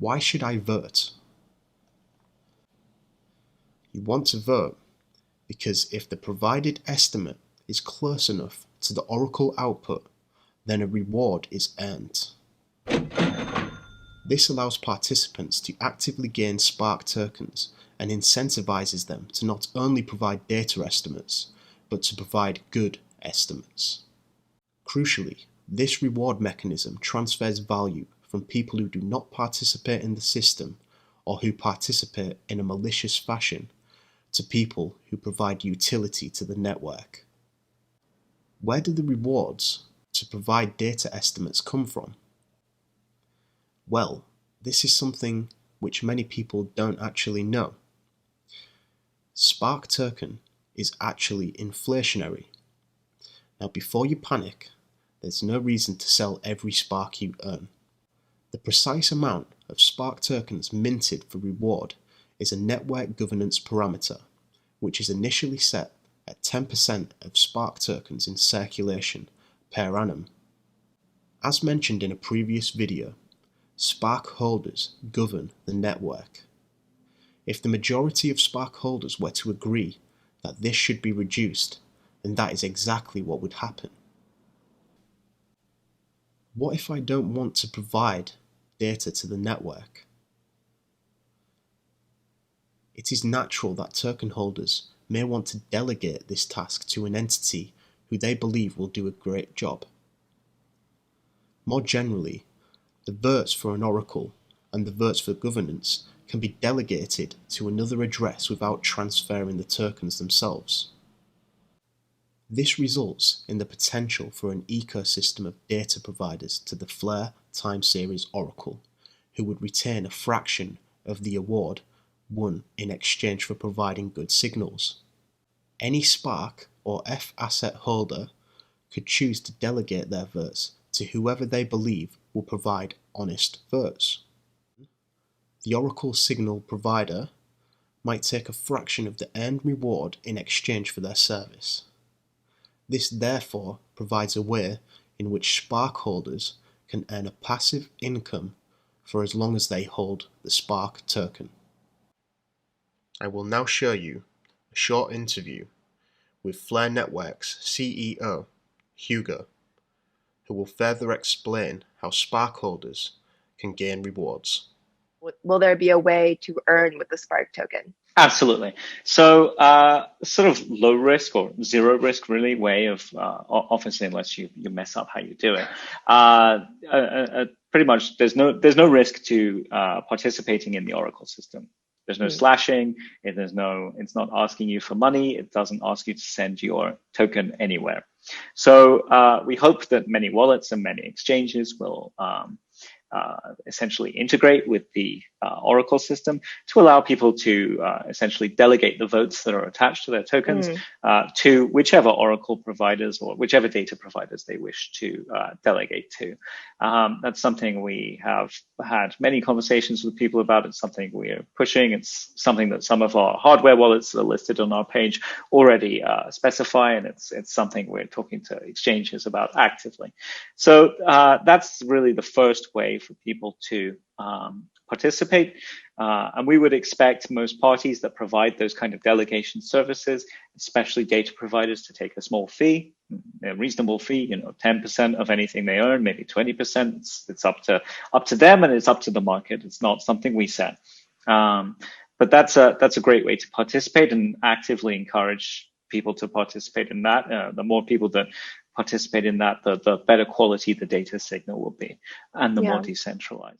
Why should I vote? You want to vote because if the provided estimate is close enough to the Oracle output, then a reward is earned. This allows participants to actively gain Spark tokens and incentivizes them to not only provide data estimates, but to provide good estimates. Crucially, this reward mechanism transfers value from people who do not participate in the system or who participate in a malicious fashion to people who provide utility to the network. Where do the rewards to provide data estimates come from? Well, this is something which many people don't actually know. Spark token is actually inflationary. Now, before you panic, there's no reason to sell every Spark you earn. The precise amount of Spark tokens minted for reward is a network governance parameter, which is initially set at 10% of Spark tokens in circulation per annum. As mentioned in a previous video, Spark holders govern the network. If the majority of Spark holders were to agree that this should be reduced, then that is exactly what would happen. What if I don't want to provide data to the network? It is natural that token holders may want to delegate this task to an entity who they believe will do a great job. More generally, the votes for an oracle and the votes for governance can be delegated to another address without transferring the tokens themselves. This results in the potential for an ecosystem of data providers to the FLR time series oracle, who would retain a fraction of the award won in exchange for providing good signals. Any Spark or F asset holder could choose to delegate their votes to whoever they believe will provide honest votes. The oracle signal provider might take a fraction of the earned reward in exchange for their service. This therefore provides a way in which Spark holders can earn a passive income for as long as they hold the Spark token. I will now show you a short interview with FLR Network's CEO, Hugo, who will further explain how Spark holders can gain rewards. Will there be a way to earn with the Spark token? Absolutely. So sort of low risk or zero risk really way of, obviously unless you mess up how you do it, pretty much there's no risk to participating in the Oracle system. There's no slashing, it's not asking you for money, it doesn't ask you to send your token anywhere. So we hope that many wallets and many exchanges will essentially integrate with the Oracle system to allow people to essentially delegate the votes that are attached to their tokens to whichever Oracle providers or whichever data providers they wish to delegate to. That's something we have had many conversations with people about. It's something we're pushing. It's something that some of our hardware wallets that are listed on our page already specify, and it's something we're talking to exchanges about actively. So that's really the first way for people to participate. And we would expect most parties that provide those kind of delegation services, especially data providers, to take a small fee, a reasonable fee, 10% of anything they earn, maybe 20%. It's up to them, and it's up to the market. It's not something we set. But that's a great way to participate and actively encourage people to participate in that. The more people that participate in that, the better quality the data signal will be, and the more decentralized.